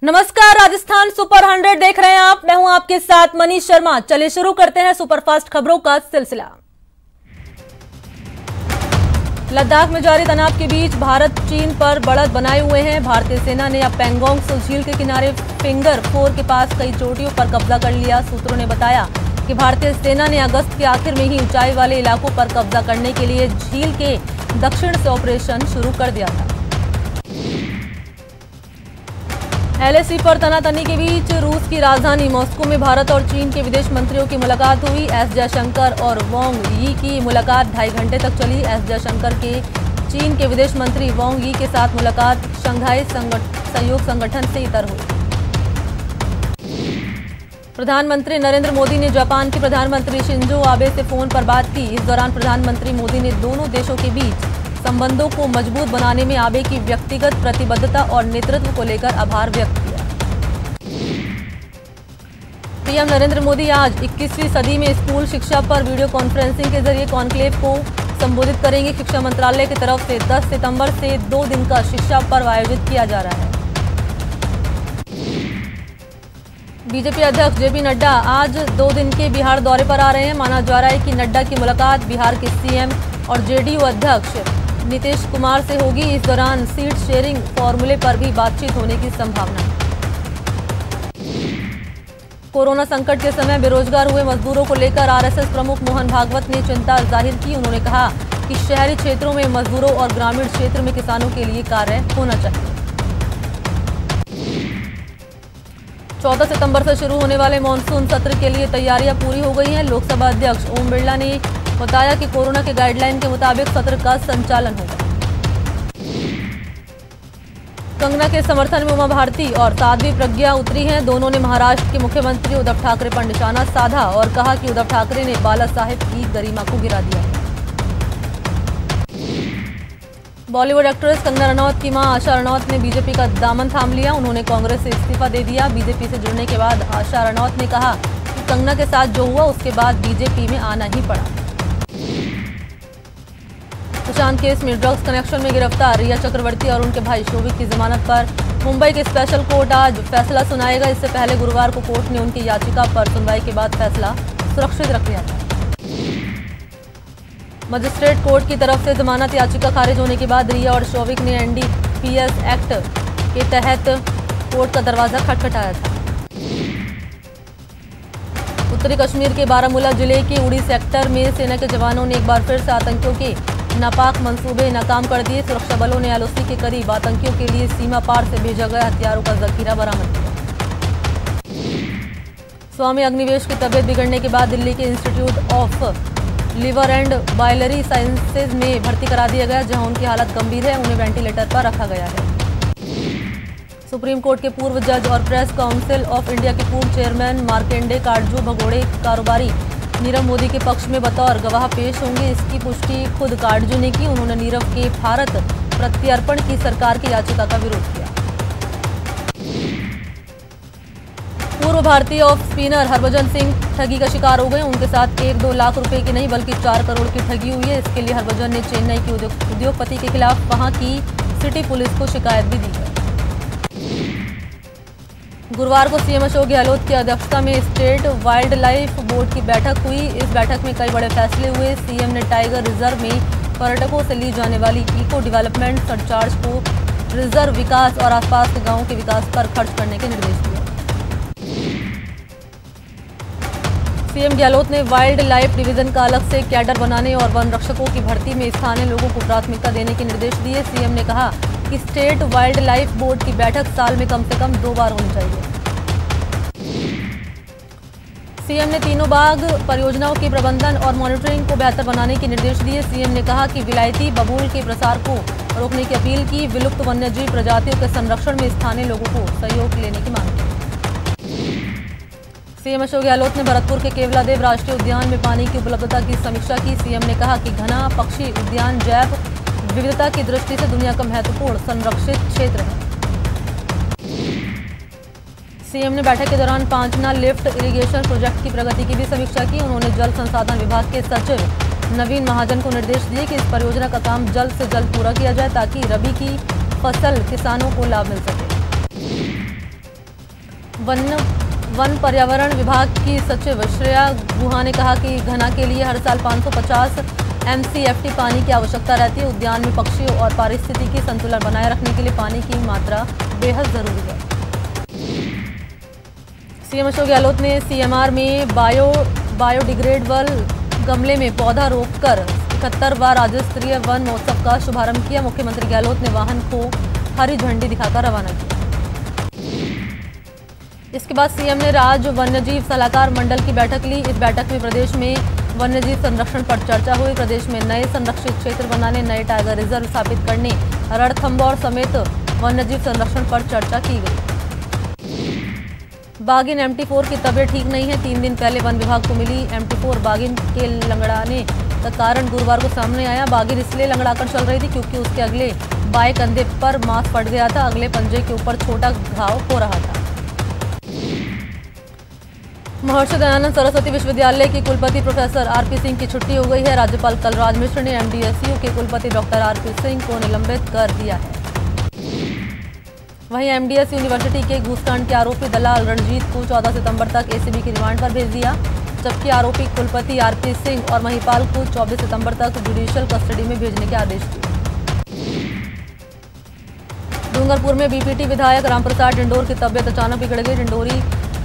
नमस्कार, राजस्थान सुपर 100 देख रहे हैं आप। मैं हूं आपके साथ मनीष शर्मा। चलिए शुरू करते हैं सुपरफास्ट खबरों का सिलसिला। लद्दाख में जारी तनाव के बीच भारत चीन पर बढ़त बनाए हुए हैं। भारतीय सेना ने अब पैंगोंग त्सो झील के किनारे फिंगर 4 के पास कई चोटियों पर कब्जा कर लिया। सूत्रों ने बताया कि भारतीय सेना ने अगस्त के आखिर में ही ऊंचाई वाले इलाकों पर कब्जा करने के लिए झील के दक्षिण से ऑपरेशन शुरू कर दिया था। LAC पर तनातनी के बीच रूस की राजधानी मॉस्को में भारत और चीन के विदेश मंत्रियों की मुलाकात हुई। एस जयशंकर और वांग यी की मुलाकात 2.5 घंटे तक चली। एस जयशंकर के चीन के विदेश मंत्री वांग यी के साथ मुलाकात शंघाई सहयोग संगठन से इतर हुई। प्रधानमंत्री नरेंद्र मोदी ने जापान के प्रधानमंत्री शिंजो आबे से फोन पर बात की। इस दौरान प्रधानमंत्री मोदी ने दोनों देशों के बीच संबंधों को मजबूत बनाने में आबे की व्यक्तिगत प्रतिबद्धता और नेतृत्व को लेकर आभार व्यक्त किया। पीएम नरेंद्र मोदी आज 21वीं सदी में स्कूल शिक्षा पर वीडियो कॉन्फ्रेंसिंग के जरिए कॉन्क्लेव को संबोधित करेंगे। शिक्षा मंत्रालय की तरफ से 10 सितंबर से 2 दिन का शिक्षा पर्व आयोजित किया जा रहा है। बीजेपी अध्यक्ष जेपी नड्डा आज 2 दिन के बिहार दौरे पर आ रहे हैं। माना जा रहा है कि नड्डा की मुलाकात बिहार के सीएम और जेडीयू अध्यक्ष नीतीश कुमार से होगी। इस दौरान सीट शेयरिंग फॉर्मूले पर भी बातचीत होने की संभावना है। कोरोना संकट के समय बेरोजगार हुए मजदूरों को लेकर आरएसएस प्रमुख मोहन भागवत ने चिंता जाहिर की। उन्होंने कहा कि शहरी क्षेत्रों में मजदूरों और ग्रामीण क्षेत्र में किसानों के लिए कार्य होना चाहिए। 14 सितंबर से शुरू होने वाले मानसून सत्र के लिए तैयारियां पूरी हो गई हैं। लोकसभा अध्यक्ष ओम बिरला ने बताया कि कोरोना के गाइडलाइन के मुताबिक सत्र का संचालन होगा। कंगना के समर्थन में उमा भारती और साध्वी प्रज्ञा उतरी हैं। दोनों ने महाराष्ट्र के मुख्यमंत्री उद्धव ठाकरे पर निशाना साधा और कहा कि उद्धव ठाकरे ने बाला साहेब की गरिमा को गिरा दिया है। बॉलीवुड एक्ट्रेस कंगना रनौत की मां आशा रनौत ने बीजेपी का दामन थाम लिया। उन्होंने कांग्रेस से इस्तीफा दे दिया। बीजेपी से जुड़ने के बाद आशा रनौत ने कहा कि कंगना के साथ जो हुआ उसके बाद बीजेपी में आना ही पड़ा। सुशांत केस में ड्रग्स कनेक्शन में गिरफ्तार रिया चक्रवर्ती और उनके भाई शोभिक की जमानत पर मुंबई के स्पेशल कोर्ट आज फैसला सुनाएगा। इससे पहले गुरुवार को कोर्ट ने उनकी याचिका पर सुनवाई के बाद फैसला सुरक्षित रख लिया था। मजिस्ट्रेट कोर्ट की तरफ से जमानत याचिका खारिज होने के बाद रिया और शोभिक ने NDPS एक्ट के तहत कोर्ट का दरवाजा खटखटाया था। उत्तरी कश्मीर के बारामूला जिले के उड़ी सेक्टर में सेना के जवानों ने एक बार फिर से आतंकियों के नापाक मंसूबे नाकाम कर दिए। सुरक्षा बलों ने LOC के करीब आतंकियों के लिए सीमा पार से भेजा गया हथियारों का जखीरा बरामद किया। स्वामी अग्निवेश की तबीयत बिगड़ने के बाद दिल्ली के institute of liver and biliary sciences में भर्ती करा दिया गया, जहां उनकी हालत गंभीर है। उन्हें वेंटिलेटर पर रखा गया है। सुप्रीम कोर्ट के पूर्व जज और प्रेस काउंसिल ऑफ इंडिया के पूर्व चेयरमैन मार्केंडे काटजू भगोड़े कारोबारी नीरव मोदी के पक्ष में बतौर गवाह पेश होंगे। इसकी पुष्टि खुद काटजू ने की। उन्होंने नीरव के भारत प्रत्यर्पण की सरकार की याचिका का विरोध किया। पूर्व भारतीय ऑफ स्पिनर हरभजन सिंह ठगी का शिकार हो गए। उनके साथ 1-2 लाख रुपए की नहीं बल्कि 4 करोड़ की ठगी हुई है। इसके लिए हरभजन ने चेन्नई की उद्योगपति के खिलाफ वहां की सिटी पुलिस को शिकायत भी दी है। गुरुवार को सीएम अशोक गहलोत की अध्यक्षता में स्टेट वाइल्ड लाइफ बोर्ड की बैठक हुई। इस बैठक में कई बड़े फैसले हुए। सीएम ने टाइगर रिजर्व में पर्यटकों से ली जाने वाली इको डेवलपमेंट सरचार्ज को रिजर्व विकास और आसपास के गांवों के विकास पर खर्च करने के निर्देश दिए। सीएम गहलोत ने वाइल्ड लाइफ डिवीजन का अलग से कैडर बनाने और वन रक्षकों की भर्ती में स्थानीय लोगों को प्राथमिकता देने के निर्देश दिए। सीएम ने कहा कि स्टेट वाइल्ड लाइफ बोर्ड की बैठक साल में कम से कम 2 बार होनी चाहिए। सीएम ने तीनों बाघ परियोजनाओं के प्रबंधन और मॉनिटरिंग को बेहतर बनाने के निर्देश दिए। सीएम ने कहा कि विलायती बबूल के प्रसार को रोकने की अपील की। विलुप्त वन्यजीव प्रजातियों के संरक्षण में स्थानीय लोगों को सहयोग लेने की मांग की। सीएम अशोक गहलोत ने भरतपुर के केवलादेव राष्ट्रीय उद्यान में पानी की उपलब्धता की समीक्षा की। सीएम ने कहा कि घना पक्षी उद्यान जैव विविधता की दृष्टि से दुनिया का महत्वपूर्ण संरक्षित क्षेत्र है। सीएम ने बैठक के दौरान पांचना लिफ्ट इरिगेशन प्रोजेक्ट की प्रगति की भी समीक्षा की। उन्होंने जल संसाधन विभाग के सचिव नवीन महाजन को निर्देश दिए कि इस परियोजना का काम जल्द से जल्द पूरा किया जाए ताकि रबी की फसल किसानों को लाभ मिल सके। वन पर्यावरण विभाग की सचिव श्रेया गुहा ने कहा कि घना के लिए हर साल 550 MCFT पानी की आवश्यकता रहती है। उद्यान में पक्षियों और पारिस्थितिकी संतुलन बनाए रखने के लिए पानी की मात्रा बेहद जरूरी है। सीएम अशोक गहलोत ने CMR में बायोडिग्रेडेबल गमले में पौधा रोपकर 71वां राज्य स्तरीय वन महोत्सव का शुभारंभ किया। मुख्यमंत्री गहलोत ने वाहन को हरी झंडी दिखाकर रवाना किया। इसके बाद सीएम ने राज्य वन्यजीव सलाहकार मंडल की बैठक ली। इस बैठक में प्रदेश में वन्यजीव संरक्षण पर चर्चा हुई। प्रदेश में नए संरक्षित क्षेत्र बनाने, नए टाइगर रिजर्व स्थापित करने, रणथंभौर समेत वन्यजीव संरक्षण पर चर्चा की गई। बाघिन MT4 की तबीयत ठीक नहीं है। 3 दिन पहले वन विभाग को मिली MT4 बाघिन के लंगड़ाने का कारण गुरुवार को सामने आया। बाघिन इसलिए लंगड़ाकर चल रही थी क्योंकि उसके अगले बाएं कंधे पर मांस फट गया था। अगले पंजे के ऊपर छोटा घाव हो रहा था। महर्षि दयानंद सरस्वती विश्वविद्यालय के कुलपति प्रोफेसर RP सिंह की छुट्टी हो गई है। राज्यपाल कलराज मिश्र ने MDSU के कुलपति डॉक्टर RP सिंह को निलंबित कर दिया है। वहीं MDS यूनिवर्सिटी के घूसकांड के आरोपी दलाल रणजीत को 14 सितंबर तक ACB की रिमांड पर भेज दिया, जबकि आरोपी कुलपति RP सिंह और महिपाल को 24 सितंबर तक जुडिशियल कस्टडी में भेजने के आदेश दिए। डूंगरपुर में BPT विधायक रामप्रसाद डिंडोर की तबियत अचानक बिगड़ गई।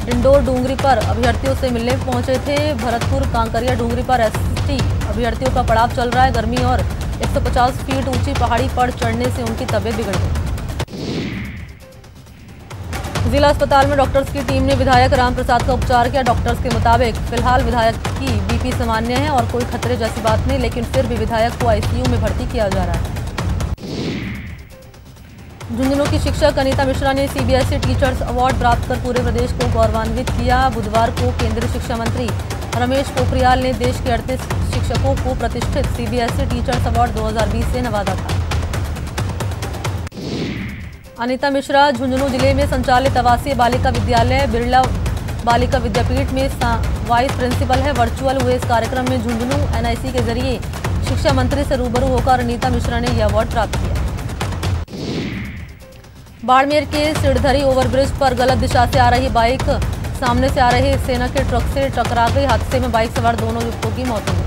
डिंडोर डूंगरी पर अभ्यर्थियों से मिलने पहुंचे थे। भरतपुर कांकरिया डूंगरी पर ST अभ्यर्थियों का पड़ाव चल रहा है। गर्मी और 150 फीट ऊंची पहाड़ी पर चढ़ने से उनकी तबियत बिगड़ गई। जिला अस्पताल में डॉक्टर्स की टीम ने विधायक रामप्रसाद का उपचार किया। डॉक्टर्स के मुताबिक फिलहाल विधायक की BP सामान्य है और कोई खतरे जैसी बात नहीं, लेकिन फिर भी विधायक को ICU में भर्ती किया जा रहा है। झुंझुनू की शिक्षक अनीता मिश्रा ने CBSE टीचर्स अवार्ड प्राप्त कर पूरे प्रदेश को गौरवान्वित किया। बुधवार को केंद्रीय शिक्षा मंत्री रमेश पोखरियाल ने देश के 38 शिक्षकों को प्रतिष्ठित CBSE टीचर्स अवार्ड 2020 से नवाजा था। अनीता मिश्रा झुंझुनू जिले में संचालित आवासीय बालिका विद्यालय बिरला बालिका विद्यापीठ में वाइस प्रिंसिपल है। वर्चुअल हुए इस कार्यक्रम में झुंझुनू NIC के जरिए शिक्षा मंत्री से रूबरू होकर अनीता मिश्रा ने यह अवार्ड प्राप्त किया। बाड़मेर के सिरधरी ओवरब्रिज पर गलत दिशा से आ रही बाइक सामने से आ रहे सेना के ट्रक से टकरा गई। हादसे में बाइक सवार दोनों युवकों की मौत हो गई।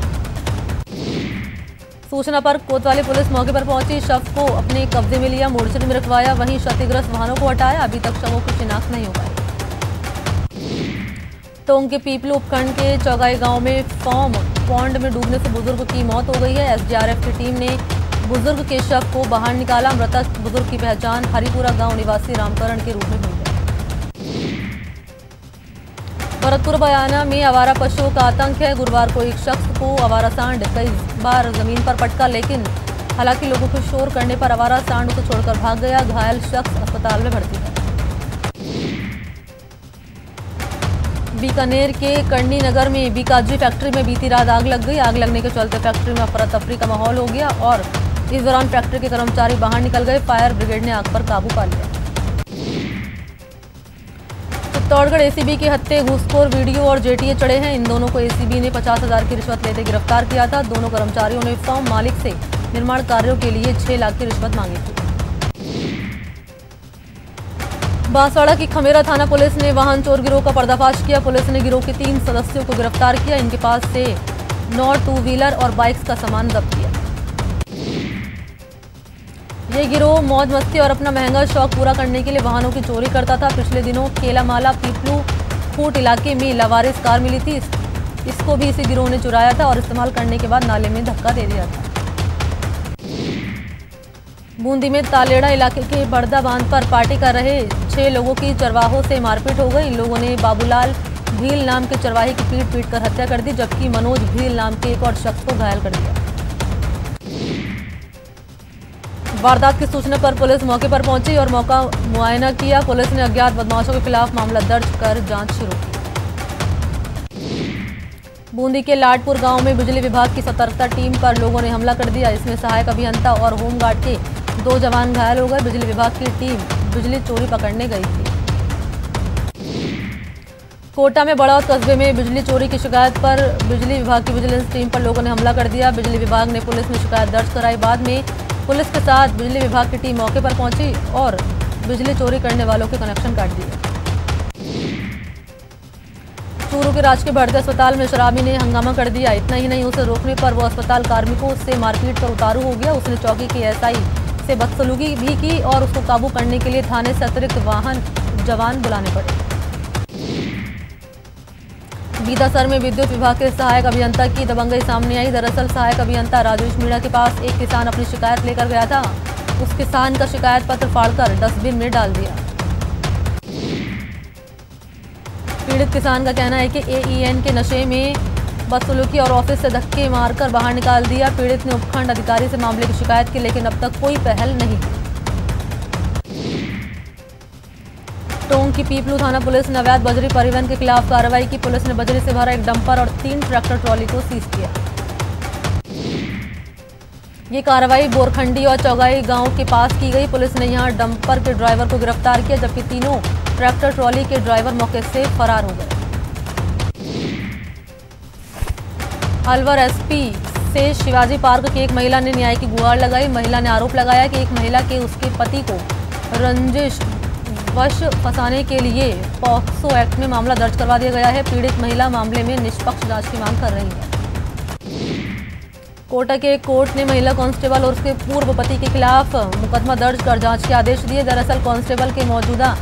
सूचना पर कोतवाली पुलिस मौके पर पहुंची, शव को अपने कब्जे में लिया, मोर्चरी में रखवाया। वहीं क्षतिग्रस्त वाहनों को हटाया। अभी तक शवों की शिनाख्त नहीं हो पाई। टोंक के पीपलू उपखंड के चौगाई गांव में फॉर्म पॉन्ड में डूबने से बुजुर्ग की मौत हो गई है। SDRF की टीम ने बुजुर्ग के शव को बाहर निकाला। मृतक बुजुर्ग की पहचान हरिपुरा गांव निवासी रामकरण के रूप में हुई है। भरतपुर बयाना में आवारा पशुओं का आतंक है। गुरुवार को एक शख्स को आवारा सांड कई बार जमीन पर पटका, लेकिन हालांकि लोगों को शोर करने पर आवारा सांड उसे छोड़कर भाग गया। घायल शख्स अस्पताल में भर्ती है। बीकानेर के करनी नगर में बीकाजी फैक्ट्री में बीती रात आग लग गई। आग लगने के चलते फैक्ट्री में अफरा तफरी का माहौल हो गया और इस दौरान फैक्ट्री के कर्मचारी बाहर निकल गए। फायर ब्रिगेड ने आग पर काबू पा लिया। चित्तौड़गढ़ ACB के हत्थे घूसखोर वीडियो और JTA चढ़े हैं। इन दोनों को ACB ने 50,000 की रिश्वत लेते गिरफ्तार किया था। दोनों कर्मचारियों ने फर्म मालिक से निर्माण कार्यों के लिए 6 लाख की रिश्वत मांगी थी। बांसवाड़ा की खमेरा थाना पुलिस ने वाहन चोर गिरोह का पर्दाफाश किया। पुलिस ने गिरोह के 3 सदस्यों को गिरफ्तार किया। इनके पास से 9 2-व्हीलर और बाइक्स का सामान जब्त किया। ये गिरोह मौज मस्ती और अपना महंगा शौक पूरा करने के लिए वाहनों की चोरी करता था। पिछले दिनों केलामाला पीपलू खूट इलाके में लावारिस कार मिली थी। इसको भी इसी गिरोह ने चुराया था और इस्तेमाल करने के बाद नाले में धक्का दे दिया था। बूंदी में तालेड़ा इलाके के बड़दा बांध पर पार्टी कर रहे 6 लोगों की चरवाहों से मारपीट हो गई। इन लोगों ने बाबूलाल भील नाम के चरवाहे की पीट कर हत्या कर दी, जबकि मनोज भील नाम के एक और शख्स को घायल कर दिया। वारदात की सूचना पर पुलिस मौके पर पहुंची और मौका मुआयना किया। पुलिस ने अज्ञात बदमाशों के खिलाफ मामला दर्ज कर जांच शुरू की। बूंदी के लाडपुर गांव में बिजली विभाग की सतर्कता टीम पर लोगों ने हमला कर दिया। इसमें सहायक अभियंता और होमगार्ड के 2 जवान घायल हो गए। बिजली विभाग की टीम बिजली चोरी पकड़ने गई थी। कोटा में बड़ौद कस्बे में बिजली चोरी की शिकायत पर बिजली विभाग की विजिलेंस टीम पर लोगों ने हमला कर दिया। बिजली विभाग ने पुलिस में शिकायत दर्ज कराई। बाद में पुलिस के साथ बिजली विभाग की टीम मौके पर पहुंची और बिजली चोरी करने वालों के कनेक्शन काट दिए। चूरू के राजकीय भर्ती अस्पताल में शराबी ने हंगामा कर दिया। इतना ही नहीं, उसे रोकने पर वो अस्पताल कार्मिकों से मारपीट कर उतारू हो गया। उसने चौकी के एसआई से बदसलूकी भी की और उसको काबू करने के लिए थाने से अतिरिक्त वाहन जवान बुलाने पड़े। बीदासर में विद्युत विभाग के सहायक अभियंता की दबंगई सामने आई। दरअसल सहायक अभियंता राजेश मीणा के पास एक किसान अपनी शिकायत लेकर गया था। उस किसान का शिकायत पत्र फाड़कर डस्टबिन में डाल दिया। पीड़ित किसान का कहना है कि एईएन के नशे में बदसलूकी और ऑफिस से धक्के मारकर बाहर निकाल दिया। पीड़ित ने उपखंड अधिकारी से मामले की शिकायत की, लेकिन अब तक कोई पहल नहीं की। टोंक की पीपलू थाना पुलिस ने अवैध बजरी परिवहन के खिलाफ कार्रवाई की। पुलिस ने बजरी से भरा एक डंपर और 3 ट्रैक्टर ट्रॉली को सीज किया। ये कार्रवाई बोरखंडी और चौगाई गांव के पास की गई। पुलिस ने यहां डंपर के ड्राइवर को गिरफ्तार किया, जबकि तीनों ट्रैक्टर ट्रॉली के ड्राइवर मौके से फरार हो गए। अलवर एसपी से शिवाजी पार्क की एक महिला ने न्याय की गुहार लगाई। महिला ने आरोप लगाया कि एक महिला के उसके पति को रंजिश वश फंसाने के लिए पॉक्सो एक्ट में मामला दर्ज करवा दिया गया है। पीड़ित महिला मामले में निष्पक्ष जांच की मांग कर रही है। कोटा के कोर्ट ने महिला कांस्टेबल और उसके पूर्व पति के खिलाफ मुकदमा दर्ज कर जांच के आदेश दिए। दरअसल कांस्टेबल के मौजूदा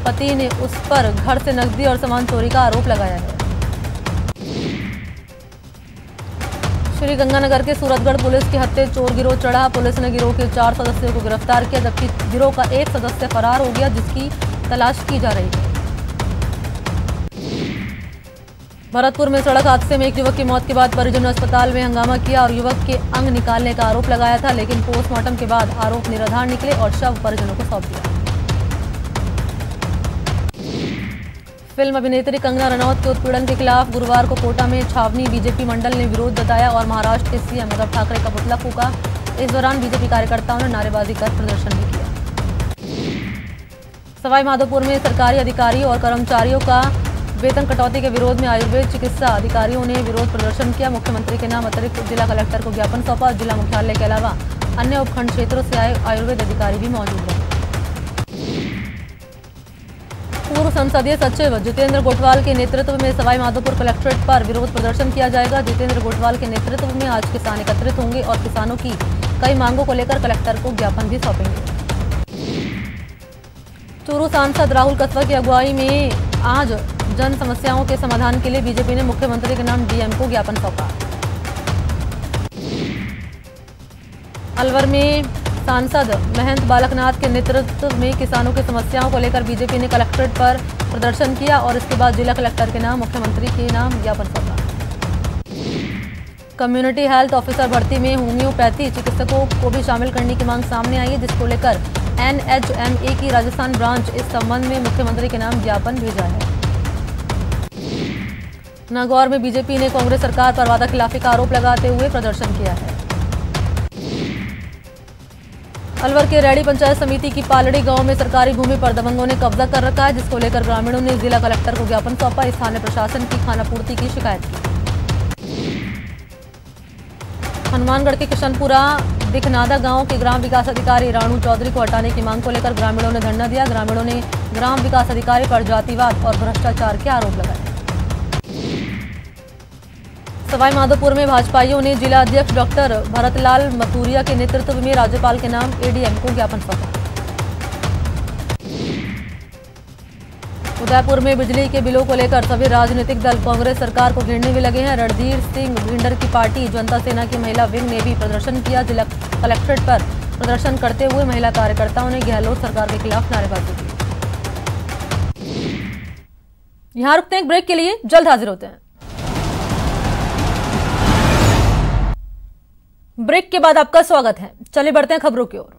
पति ने उस पर घर से नकदी और सामान चोरी का आरोप लगाया है। श्री गंगानगर के सूरतगढ़ पुलिस के हत्थे चोर गिरोह चढ़ा। पुलिस ने गिरोह के 4 सदस्यों को गिरफ्तार किया, जबकि गिरोह का एक सदस्य फरार हो गया, जिसकी तलाश की जा रही है। भरतपुर में सड़क हादसे में एक युवक की मौत के बाद परिजनों ने अस्पताल में हंगामा किया और युवक के अंग निकालने का आरोप लगाया था, लेकिन पोस्टमार्टम के बाद आरोप निराधार निकले और शव परिजनों को सौंप दिया। फिल्म अभिनेत्री कंगना रनौत के उत्पीड़न के खिलाफ गुरुवार को कोटा में छावनी बीजेपी मंडल ने विरोध जताया और महाराष्ट्र के सीएम उद्धव ठाकरे का पुतला फूका। इस दौरान बीजेपी कार्यकर्ताओं ने नारेबाजी कर प्रदर्शन भी किया। सवाई माधोपुर में सरकारी अधिकारी और कर्मचारियों का वेतन कटौती के विरोध में आयुर्वेद चिकित्सा अधिकारियों ने विरोध प्रदर्शन किया। मुख्यमंत्री के नाम अतिरिक्त जिला कलेक्टर को ज्ञापन सौंपा। जिला मुख्यालय के अलावा अन्य उपखंड क्षेत्रों से आए आयुर्वेद अधिकारी भी मौजूद रहे। पूर्व संसदीय सचिव जितेंद्र गोठवाल के नेतृत्व में सवाई माधोपुर कलेक्ट्रेट पर विरोध प्रदर्शन किया जाएगा। जितेंद्र गोठवाल के नेतृत्व में आज किसान एकत्रित होंगे और किसानों की कई मांगों को लेकर कलेक्टर को ज्ञापन भी सौंपेंगे। चूरू सांसद राहुल कसवा की अगुवाई में आज जन समस्याओं के समाधान के लिए बीजेपी ने मुख्यमंत्री के नाम डीएम को ज्ञापन सौंपा। अलवर में सांसद महंत बालकनाथ के नेतृत्व में किसानों की समस्याओं को लेकर बीजेपी ने कलेक्ट्रेट पर प्रदर्शन किया और इसके बाद जिला कलेक्टर के नाम मुख्यमंत्री के नाम ज्ञापन सौंपा। कम्युनिटी हेल्थ ऑफिसर भर्ती में होम्योपैथी चिकित्सकों को भी शामिल करने की मांग सामने आई है, जिसको लेकर एनएचएमए की राजस्थान ब्रांच इस संबंध में मुख्यमंत्री के नाम ज्ञापन भेजा है। नागौर में बीजेपी ने कांग्रेस सरकार पर वादाखिलाफी का आरोप लगाते हुए प्रदर्शन किया है। अलवर के रैडी पंचायत समिति की पालड़ी गांव में सरकारी भूमि पर दबंगों ने कब्जा कर रखा है, जिसको लेकर ग्रामीणों ने जिला कलेक्टर को ज्ञापन सौंपा। स्थानीय प्रशासन की खानापूर्ति की शिकायत की। हनुमानगढ़ के किशनपुरा दिखनादा गांव के ग्राम विकास अधिकारी राणू चौधरी को हटाने की मांग को लेकर ग्रामीणों ने धरना दिया। ग्रामीणों ने ग्राम विकास अधिकारी पर जातिवाद और भ्रष्टाचार के आरोप लगाए। सवाई माधोपुर में भाजपाइयों ने जिला अध्यक्ष डॉक्टर भरतलाल मथुरिया के नेतृत्व में राज्यपाल के नाम एडीएम को ज्ञापन सौंपा। उदयपुर में बिजली के बिलों को लेकर सभी राजनीतिक दल कांग्रेस सरकार को घेरने में लगे हैं। रणधीर सिंह भिंडर की पार्टी जनता सेना की महिला विंग ने भी प्रदर्शन किया। जिला कलेक्ट्रेट पर प्रदर्शन करते हुए महिला कार्यकर्ताओं ने गहलोत सरकार के खिलाफ नारेबाजी की। यहां रुकते हैं एक ब्रेक के लिए, जल्द हाजिर होते हैं। ब्रेक के बाद आपका स्वागत है। चलिए बढ़ते हैं खबरों की ओर।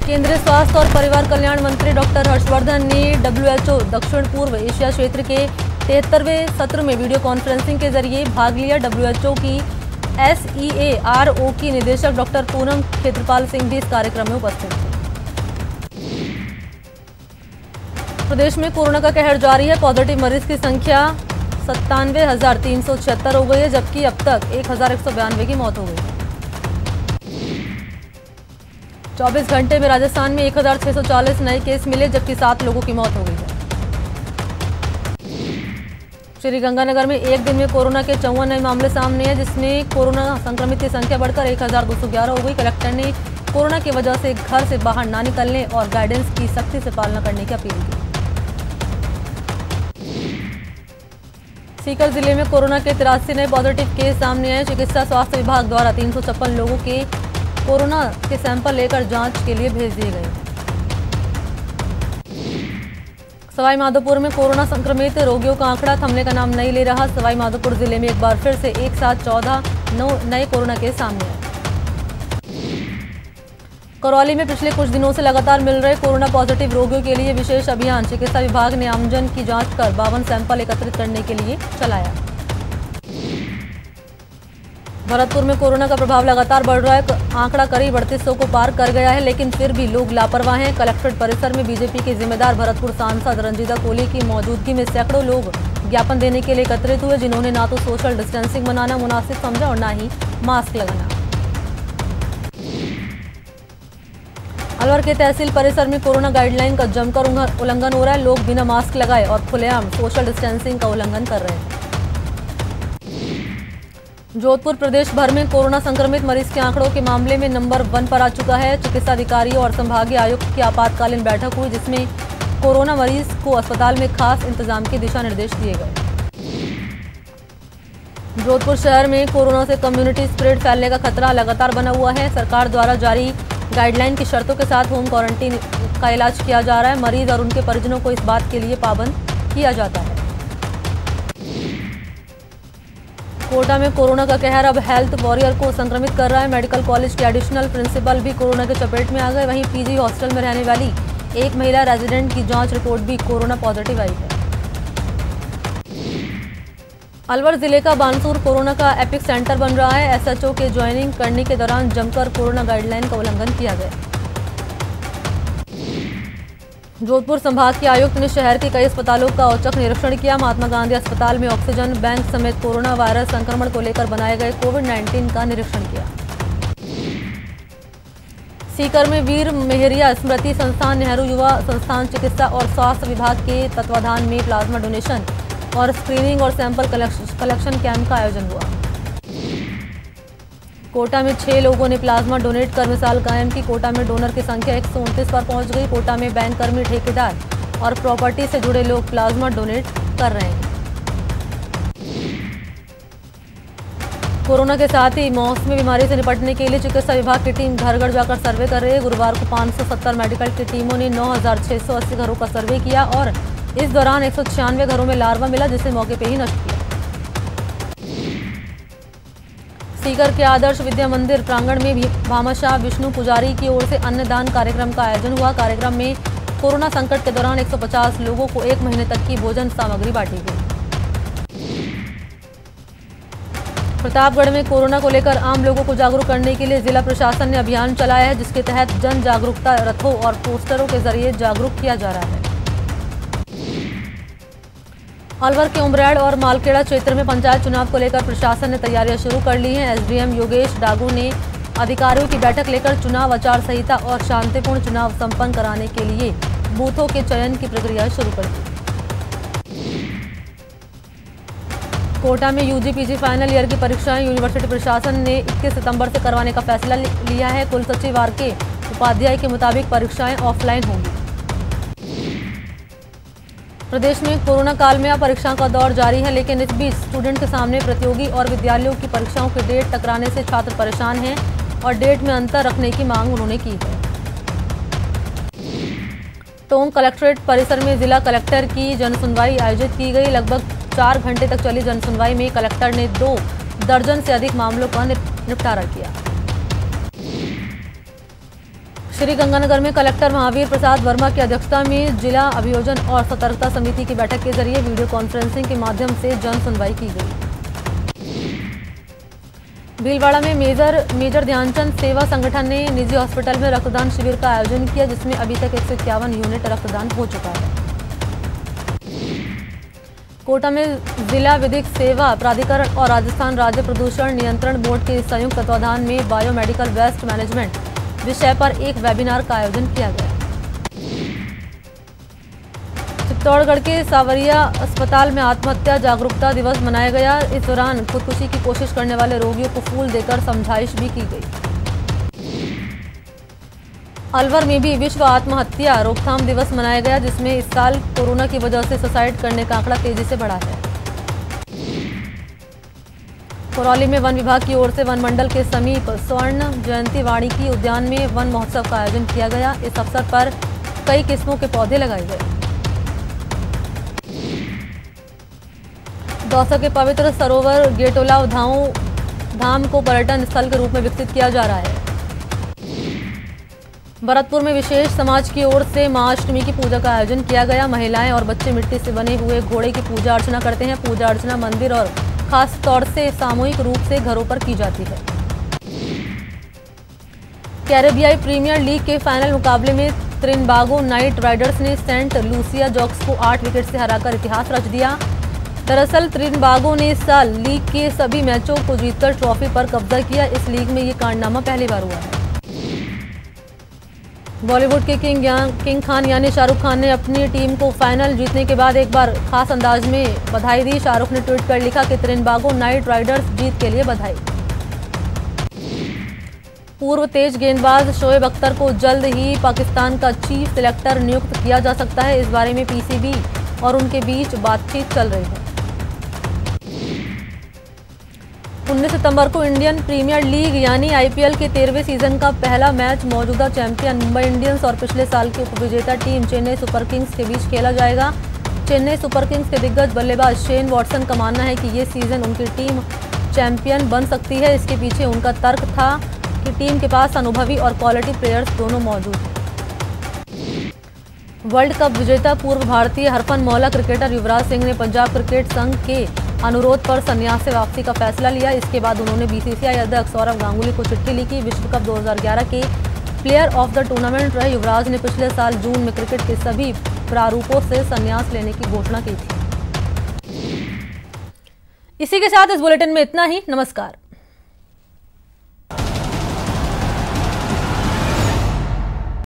केंद्रीय स्वास्थ्य और परिवार कल्याण मंत्री डॉक्टर हर्षवर्धन ने WHO दक्षिण पूर्व एशिया क्षेत्र के 73वें सत्र में वीडियो कॉन्फ्रेंसिंग के जरिए भाग लिया। WHO की SEARO की निदेशक डॉक्टर पूनम खेत्रपाल सिंह भी इस कार्यक्रम में उपस्थित थे। प्रदेश में कोरोना का कहर जारी है। पॉजिटिव मरीज की संख्या 97,376 हो गई है, जबकि अब तक 1,192 की मौत हो गई है। 24 घंटे में राजस्थान में 1,640 नए केस मिले, जबकि 7 लोगों की मौत हो गई है। श्रीगंगानगर में एक दिन में कोरोना के 54 नए मामले सामने हैं, जिसमें कोरोना संक्रमित की संख्या बढ़कर 1211 हो गई। कलेक्टर ने कोरोना की वजह से घर से बाहर ना निकलने और गाइडेंस की सख्ती से पालना करने की अपील की। सीकर जिले में कोरोना के 83 नए पॉजिटिव केस सामने आए। चिकित्सा स्वास्थ्य विभाग द्वारा 356 लोगों के कोरोना के सैंपल लेकर जांच के लिए भेज दिए गए। सवाई माधोपुर में कोरोना संक्रमित रोगियों का आंकड़ा थमने का नाम नहीं ले रहा। सवाई माधोपुर जिले में एक बार फिर से एक साथ 14 नए कोरोना केस सामने आए। करौली में पिछले कुछ दिनों से लगातार मिल रहे कोरोना पॉजिटिव रोगियों के लिए विशेष अभियान चिकित्सा विभाग ने आमजन की जांच कर 52 सैंपल एकत्रित करने के लिए चलाया। भरतपुर में कोरोना का प्रभाव लगातार बढ़ रहा है। आंकड़ा करीब 3800 को पार कर गया है, लेकिन फिर भी लोग लापरवाह हैं। कलेक्ट्रेट परिसर में बीजेपी के जिम्मेदार भरतपुर सांसद रंजीता कोहली की मौजूदगी में सैकड़ों लोग ज्ञापन देने के लिए एकत्रित हुए, जिन्होंने ना तो सोशल डिस्टेंसिंग बनाना मुनासिब समझा और ना ही मास्क लगाना। अलवर के तहसील परिसर में कोरोना गाइडलाइन का जमकर उल्लंघन हो रहा है। लोग बिना मास्क लगाए और खुलेआम सोशल डिस्टेंसिंग का उल्लंघन कर रहे हैं। जोधपुर प्रदेश भर में कोरोना संक्रमित मरीज के आंकड़ों के मामले में नंबर 1 पर आ चुका है। चिकित्सा अधिकारियों और संभागीय आयुक्त की आपातकालीन बैठक हुई, जिसमें कोरोना मरीज को अस्पताल में खास इंतजाम के दिशा निर्देश दिए गए। जोधपुर शहर में कोरोना से कम्युनिटी स्प्रेड फैलने का खतरा लगातार बना हुआ है। सरकार द्वारा जारी गाइडलाइन की शर्तों के साथ होम क्वारंटीन का इलाज किया जा रहा है। मरीज और उनके परिजनों को इस बात के लिए पाबंद किया जाता है। कोटा में कोरोना का कहर अब हेल्थ वॉरियर को संक्रमित कर रहा है। मेडिकल कॉलेज के एडिशनल प्रिंसिपल भी कोरोना के चपेट में आ गए। वहीं पीजी हॉस्टल में रहने वाली एक महिला रेजिडेंट की जांच रिपोर्ट भी कोरोना पॉजिटिव आई है। अलवर जिले का बानसूर कोरोना का एपिक सेंटर बन रहा है। एसएचओ के ज्वाइनिंग करने के दौरान जमकर कोरोना गाइडलाइन का उल्लंघन किया गया। जोधपुर संभाग के आयुक्त ने शहर के कई अस्पतालों का औचक निरीक्षण किया। महात्मा गांधी अस्पताल में ऑक्सीजन बैंक समेत कोरोना वायरस संक्रमण को लेकर बनाए गए कोविड-19 का निरीक्षण किया। सीकर में वीर मेहरिया स्मृति संस्थान, नेहरू युवा संस्थान, चिकित्सा और स्वास्थ्य विभाग के तत्वाधान में प्लाज्मा डोनेशन और स्क्रीनिंग और सैंपल कलेक्शन कैंप का आयोजन हुआ। कोटा में 6 लोगों ने प्लाज्मा डोनेट कर मिसाल कायम की। कोटा में डोनर की संख्या 129 पर पहुंच गई। कोटा में बैंक कर्मी, ठेकेदार और प्रॉपर्टी से जुड़े लोग प्लाज्मा डोनेट कर रहे हैं। कोरोना के साथ ही मौसमी बीमारी से निपटने के लिए चिकित्सा विभाग की टीम घर घर जाकर सर्वे कर रही है। गुरुवार को 570 मेडिकल की टीमों ने 9680 घरों का सर्वे किया और इस दौरान 196 घरों में लार्वा मिला, जिसे मौके पर ही नष्ट किया। सीकर के आदर्श विद्या मंदिर प्रांगण में भामाशाह विष्णु पुजारी की ओर से अन्नदान कार्यक्रम का आयोजन हुआ। कार्यक्रम में कोरोना संकट के दौरान 150 लोगों को 1 महीने तक की भोजन सामग्री बांटी गई। प्रतापगढ़ में कोरोना को लेकर आम लोगों को जागरूक करने के लिए जिला प्रशासन ने अभियान चलाया है, जिसके तहत जन जागरूकता रथों और पोस्टरों के जरिए जागरूक किया जा रहा है। अलवर के उमरेड और मालखेड़ा क्षेत्र में पंचायत चुनाव को लेकर प्रशासन ने तैयारियां शुरू कर ली हैं। एसडीएम योगेश डागू ने अधिकारियों की बैठक लेकर चुनाव आचार संहिता और शांतिपूर्ण चुनाव संपन्न कराने के लिए बूथों के चयन की प्रक्रिया शुरू कर दी। कोटा में यूजी पीजी फाइनल ईयर की परीक्षाएं यूनिवर्सिटी प्रशासन ने 21 सितंबर से करवाने का फैसला लिया है। कुल सचिव आर.के. उपाध्याय के मुताबिक परीक्षाएं ऑफलाइन होंगी। प्रदेश में कोरोना काल में अब परीक्षाओं का दौर जारी है, लेकिन इस बीच स्टूडेंट के सामने प्रतियोगी और विद्यालयों की परीक्षाओं के डेट टकराने से छात्र परेशान हैं और डेट में अंतर रखने की मांग उन्होंने की है। टोंक कलेक्ट्रेट परिसर में जिला कलेक्टर की जनसुनवाई आयोजित की गई। लगभग 4 घंटे तक चली जनसुनवाई में कलेक्टर ने 2 दर्जन से अधिक मामलों का निपटारा किया। श्रीगंगानगर में कलेक्टर महावीर प्रसाद वर्मा की अध्यक्षता में जिला अभियोजन और सतर्कता समिति की बैठक के जरिए वीडियो कॉन्फ्रेंसिंग के माध्यम से जन सुनवाई की गई। भीलवाड़ा में मेजर ध्यानचंद सेवा संगठन ने निजी हॉस्पिटल में रक्तदान शिविर का आयोजन किया, जिसमें अभी तक 151 यूनिट रक्तदान हो चुका है। कोटा में जिला विधिक सेवा प्राधिकरण और राजस्थान राज्य प्रदूषण नियंत्रण बोर्ड के संयुक्त तत्वाधान में बायोमेडिकल वेस्ट मैनेजमेंट विषय पर एक वेबिनार का आयोजन किया गया। चित्तौड़गढ़ के सावरिया अस्पताल में आत्महत्या जागरूकता दिवस मनाया गया। इस दौरान खुदकुशी की कोशिश करने वाले रोगियों को फूल देकर समझाइश भी की गई। अलवर में भी विश्व आत्महत्या रोकथाम दिवस मनाया गया, जिसमें इस साल कोरोना की वजह से सुसाइड करने का आंकड़ा तेजी से बढ़ा है। करौली में वन विभाग की ओर से वन मंडल के समीप स्वर्ण जयंती वानिकी उद्यान में वन महोत्सव का आयोजन किया गया। इस अवसर पर कई किस्मों के पौधे लगाए गए। दौसा के पवित्र सरोवर गेटोला धाम को पर्यटन स्थल के रूप में विकसित किया जा रहा है। भरतपुर में विशेष समाज की ओर से मां अष्टमी की पूजा का आयोजन किया गया। महिलाएं और बच्चे मिट्टी से बने हुए घोड़े की पूजा अर्चना करते हैं। पूजा अर्चना मंदिर और खास तौर से सामूहिक रूप से घरों पर की जाती है। कैरेबियाई प्रीमियर लीग के फाइनल मुकाबले में त्रिनबागो नाइट राइडर्स ने सेंट लूसिया जॉक्स को 8 विकेट से हराकर इतिहास रच दिया। दरअसल त्रिनबागो ने इस साल लीग के सभी मैचों को जीतकर ट्रॉफी पर कब्जा किया। इस लीग में ये कारनामा पहली बार हुआ है। बॉलीवुड के किंग खान यानी शाहरुख खान ने अपनी टीम को फाइनल जीतने के बाद एक बार खास अंदाज में बधाई दी। शाहरुख ने ट्वीट कर लिखा कि त्रिनबागो नाइट राइडर्स जीत के लिए बधाई। पूर्व तेज गेंदबाज शोएब अख्तर को जल्द ही पाकिस्तान का चीफ सिलेक्टर नियुक्त किया जा सकता है। इस बारे में पीसीबी और उनके बीच बातचीत चल रही है। 19 सितंबर को इंडियन प्रीमियर लीग यानी आईपीएल के 13वें सीजन का पहला मैच मौजूदा चैंपियन मुंबई इंडियंस और पिछले साल की उपविजेता टीम चेन्नई सुपर किंग्स के बीच खेला जाएगा। चेन्नई सुपर किंग्स के दिग्गज बल्लेबाज शेन वॉटसन का मानना है कि ये सीजन उनकी टीम चैंपियन बन सकती है। इसके पीछे उनका तर्क था कि टीम के पास अनुभवी और क्वालिटी प्लेयर्स दोनों मौजूद हैं। वर्ल्ड कप विजेता पूर्व भारतीय हरफनमौला क्रिकेटर युवराज सिंह ने पंजाब क्रिकेट संघ के अनुरोध पर संन्यास से वापसी का फैसला लिया। इसके बाद उन्होंने बीसीसीआई अध्यक्ष सौरव गांगुली को चिट्ठी लिखी। विश्व कप 2011 के प्लेयर ऑफ द टूर्नामेंट रहे युवराज ने पिछले साल जून में क्रिकेट के सभी प्रारूपों से संन्यास लेने की घोषणा की थी। इसी के साथ इस बुलेटिन में इतना ही। नमस्कार।